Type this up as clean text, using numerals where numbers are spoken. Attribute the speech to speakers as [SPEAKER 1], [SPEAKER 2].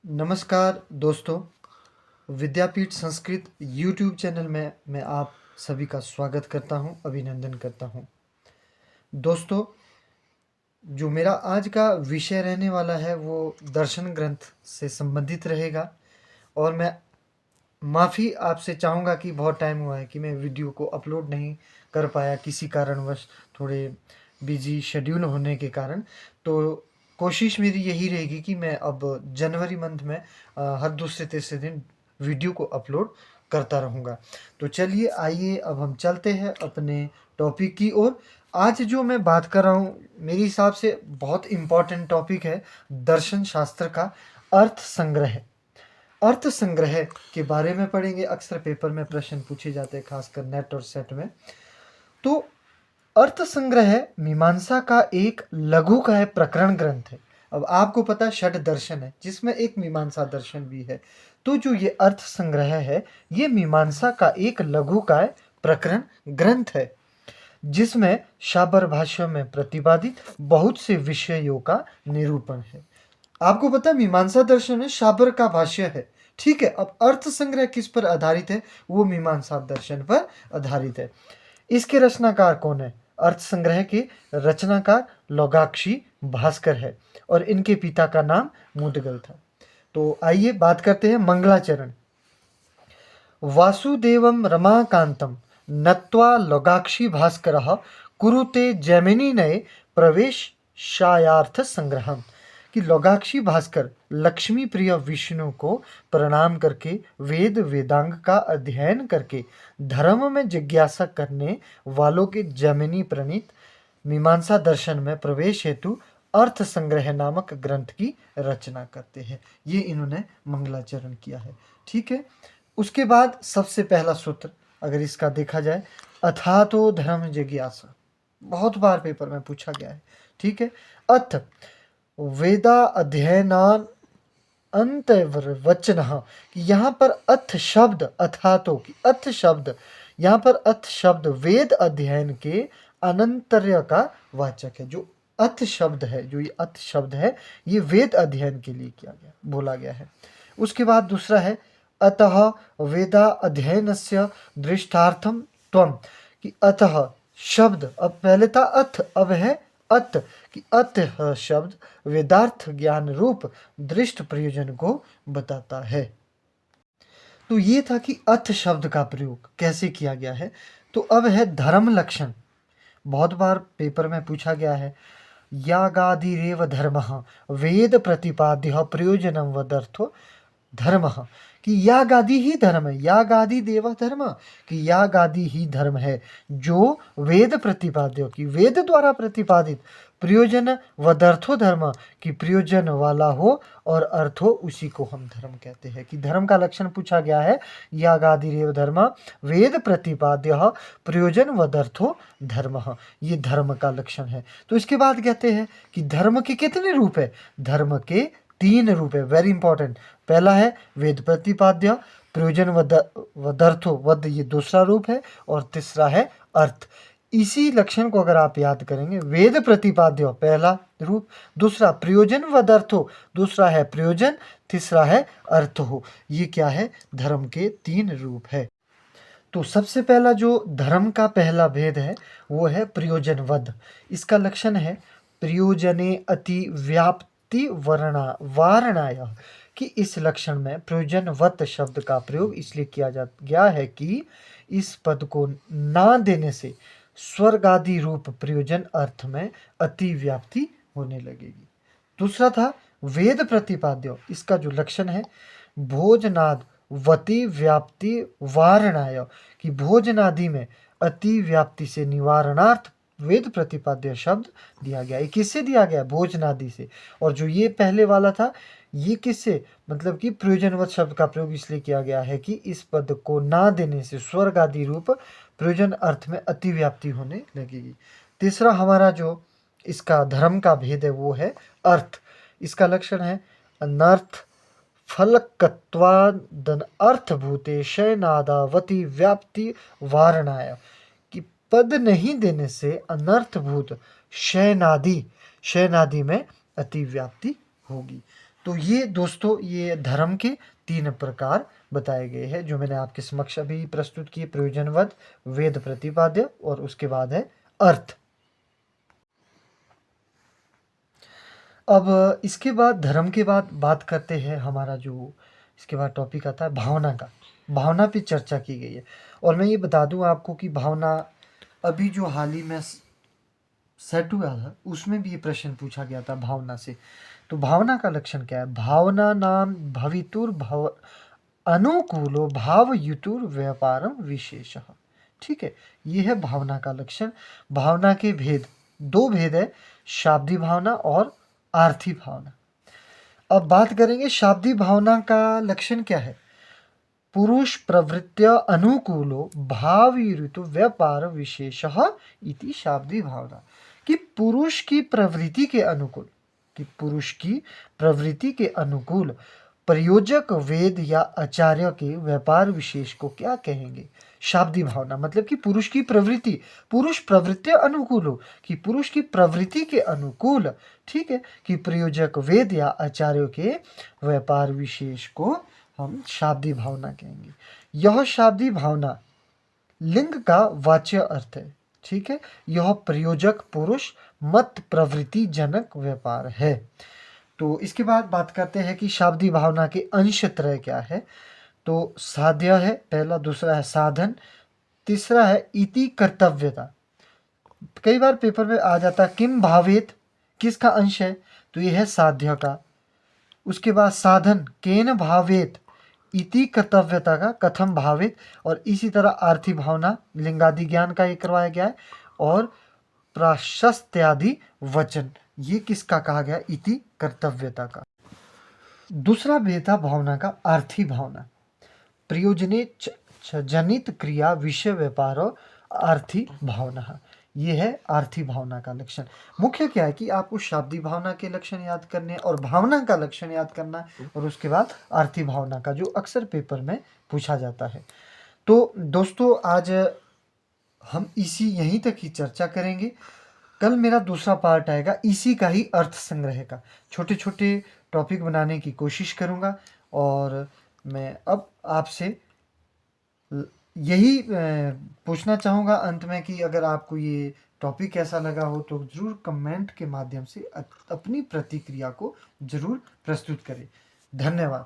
[SPEAKER 1] नमस्कार दोस्तों, विद्यापीठ Sanskrit YouTube channel में मैं आप सभी का स्वागत करता हूं, अभिनंदन करता हूं। दोस्तों, जो मेरा आज का विषय रहने वाला है वो दर्शन ग्रंथ से संबंधित रहेगा और मैं माफ़ी आपसे चाहूँगा कि बहुत टाइम हुआ है कि मैं वीडियो को अपलोड नहीं कर पाया किसी कारणवश, थोड़े बिजी शेड्यूल होने के कारण। तो कोशिश मेरी यही रहेगी कि मैं अब जनवरी मंथ में हर दूसरे तीसरे दिन वीडियो को अपलोड करता रहूँगा। तो चलिए आइए अब हम चलते हैं अपने टॉपिक की ओर। आज जो मैं बात कर रहा हूँ मेरे हिसाब से बहुत इम्पोर्टेंट टॉपिक है, दर्शन शास्त्र का अर्थ संग्रह। अर्थ संग्रह के बारे में पढ़ेंगे। अक्सर पेपर में प्रश्न पूछे जाते हैं, खासकर नेट और सेट में। तो अर्थ संग्रह मीमांसा का एक लघुकाय प्रकरण ग्रंथ है। अब आपको पता है षट दर्शन है जिसमें एक मीमांसा दर्शन भी है। तो जो ये अर्थ संग्रह है ये मीमांसा का एक लघुकाय प्रकरण ग्रंथ है जिसमें शाबर भाष्य में प्रतिपादित बहुत से विषयों का निरूपण है। आपको पता है मीमांसा दर्शन में शाबर का भाष्य है, ठीक है। अब अर्थ संग्रह किस पर आधारित है? वो मीमांसा दर्शन पर आधारित है। इसके रचनाकार कौन है? अर्थ संग्रह के रचनाकार लोगाक्षी भास्कर है और इनके पिता का नाम मुदगल था। तो आइए बात करते हैं मंगलाचरण। वासुदेवं रमाकांतं नत्वा लोगाक्षी भास्करः कुरुते जैमिनीनये प्रवेशायार्थ संग्रहम्। कि लोगाक्षी भास्कर लक्ष्मी प्रिय विष्णु को प्रणाम करके वेद वेदांग का अध्ययन करके धर्म में जिज्ञासा करने वालों के जैमिनी प्रणीत मीमांसा दर्शन में प्रवेश हेतु अर्थ संग्रह नामक ग्रंथ की रचना करते हैं। ये इन्होंने मंगलाचरण किया है, ठीक है। उसके बाद सबसे पहला सूत्र अगर इसका देखा जाए, अथातो धर्म जिज्ञासा, बहुत बार पेपर में पूछा गया है, ठीक है। अथ वेदा अध्ययनान अंतवचन, यहाँ पर अथ शब्द, अथातो की अथ शब्द, यहाँ पर अथ शब्द वेद अध्ययन के अनंतर्य का वाचक है। जो अथ शब्द है, जो ये अथ शब्द है, ये वेद अध्ययन के लिए किया गया, बोला गया है। उसके बाद दूसरा है अतः वेदा अध्ययनस्य दृष्टार्थम त्वम, कि अतः शब्द, अब पहले था अथ, अब है अत, कि अत शब्द वेदार्थ ज्ञान रूप दृष्ट प्रयोजन को बताता है। तो ये था कि अथ शब्द का प्रयोग कैसे किया गया है। तो अब है धर्म लक्षण, बहुत बार पेपर में पूछा गया है। यागादिरेव धर्मः वेद प्रतिपाद्य प्रयोजनम वदर्थो धर्मः, कि यागादि ही धर्म है, यागादि देव धर्म, कि यागादि ही धर्म है जो वेद प्रतिपाद्य, कि वेद द्वारा प्रतिपादित प्रयोजन वदर्थो धर्म, कि प्रयोजन वाला हो और अर्थ हो, उसी को हम धर्म कहते हैं। कि धर्म का लक्षण पूछा गया है, यागादिरेव धर्म वेद प्रतिपाद्य प्रयोजन वदर्थो धर्म, ये धर्म का लक्षण है। तो इसके बाद कहते हैं कि धर्म के कितने रूप है? धर्म के 3 रूप है, वेरी इंपॉर्टेंट। पहला है वेद प्रतिपाद्य, प्रयोजन वदर्थो, वद ये दूसरा रूप है, और तीसरा है अर्थ। इसी लक्षण को अगर आप याद करेंगे, वेद प्रतिपाद्य पहला रूप, दूसरा प्रयोजन वदर्थो, दूसरा है प्रयोजन, तीसरा है अर्थ हो, ये क्या है? धर्म के 3 रूप है। तो सबसे पहला जो धर्म का पहला भेद है वो है प्रयोजन वद। इसका लक्षण है प्रयोजने अति व्याप्ति वारणाय, कि इस लक्षण में प्रयोजनवत शब्द का प्रयोग इसलिए किया जा गया है कि इस पद को ना देने से स्वर्ग आदि रूप प्रयोजन अर्थ में अति व्याप्ति होने लगेगी। दूसरा था वेद प्रतिपाद्य, इसका जो लक्षण है भोजनाद वति व्याप्ति वारणाय, कि भोजनादि में अति व्याप्ति से निवारणार्थ वेद प्रतिपाद्य शब्द दिया गया। ये किससे दिया गया? भोजनादि से। और जो ये पहले वाला था ये किससे, मतलब कि प्रयोजनवत शब्द का प्रयोग इसलिए किया गया है कि इस पद को ना देने से स्वर्ग आदि रूप प्रयोजन अर्थ में अतिव्याप्ति होने लगेगी। तीसरा हमारा जो इसका धर्म का भेद है वो है अर्थ। इसका लक्षण है अनर्थ फलकत्वादन अर्थभूते शयनादावती व्याप्ति वारणाय, कि पद नहीं देने से अनर्थभूत शयनादि में अतिव्याप्ति होगी। तो ये दोस्तों ये धर्म के 3 प्रकार बताए गए हैं जो मैंने आपके समक्ष अभी प्रस्तुत किए। प्रयोजनवद, वेद प्रतिपाद्य और उसके बाद है अर्थ। अब इसके बाद धर्म के बाद बात करते हैं, हमारा जो इसके बाद टॉपिक आता है भावना का। भावना पे चर्चा की गई है और मैं ये बता दूं आपको कि भावना अभी जो हाल ही में सेट हुआ था उसमें भी ये प्रश्न पूछा गया था भावना से। तो भावना का लक्षण क्या है? भावना नाम भवितुर भव अनुकूलो भावयुतुर व्यापारम विशेषः। ठीक है, ये है भावना का लक्षण। भावना के भेद, 2 भेद है, शाब्दिक भावना और आर्थी भावना। अब बात करेंगे शाब्दिक भावना का लक्षण क्या है। पुरुष प्रवृत्त्या अनुकूलो भावयुतो व्यापार विशेषः इति शाब्दिक भावना। कि पुरुष की प्रवृत्ति के अनुकूल, कि पुरुष की प्रवृत्ति के अनुकूल प्रयोजक वेद या आचार्य के व्यापार विशेष को क्या कहेंगे? शाब्दिक भावना। मतलब कि पुरुष की प्रवृत्ति, पुरुष प्रवृत्ति अनुकूल हो, कि पुरुष की प्रवृत्ति के अनुकूल, ठीक है, कि प्रयोजक वेद या आचार्यों के व्यापार विशेष को हम शाब्दिक भावना कहेंगे। यह शाब्दिक भावना लिंग का वाच्य अर्थ है। ठीक है, यह प्रयोजक पुरुष मत प्रवृत्ति जनक व्यापार है। तो इसके बाद बात करते हैं कि शाब्दिक भावना के अंश त्रय क्या है। तो साध्य है पहला, दूसरा है साधन, तीसरा है इति कर्तव्यता। कई बार पेपर में आ जाता है किम भावेत, किसका अंश है? तो यह है साध्य का। उसके बाद साधन केन भावेत, इति कर्तव्यता का कथम भावेत। और इसी तरह आर्थी भावना लिंगादि ज्ञान का ये करवाया गया है। और प्राशस्त्यादि वचन, ये किसका कहा गया? इति कर्तव्यता का। दूसरा भेद था भावना का आर्थी भावना। प्रयोजने जनित क्रिया विषय व्यापार और आर्थी भावना, ये है आर्थी भावना का लक्षण। मुख्य क्या है कि आपको शाब्दिक भावना के लक्षण याद करने और भावना का लक्षण याद करना और उसके बाद आर्थी भावना का, जो अक्सर पेपर में पूछा जाता है। तो दोस्तों आज हम इसी यहीं तक ही चर्चा करेंगे। कल मेरा दूसरा पार्ट आएगा इसी का ही अर्थ संग्रह का। छोटे छोटे टॉपिक बनाने की कोशिश करूँगा और मैं अब आपसे यही पूछना चाहूँगा अंत में कि अगर आपको ये टॉपिक कैसा लगा हो तो ज़रूर कमेंट के माध्यम से अपनी प्रतिक्रिया को ज़रूर प्रस्तुत करें। धन्यवाद।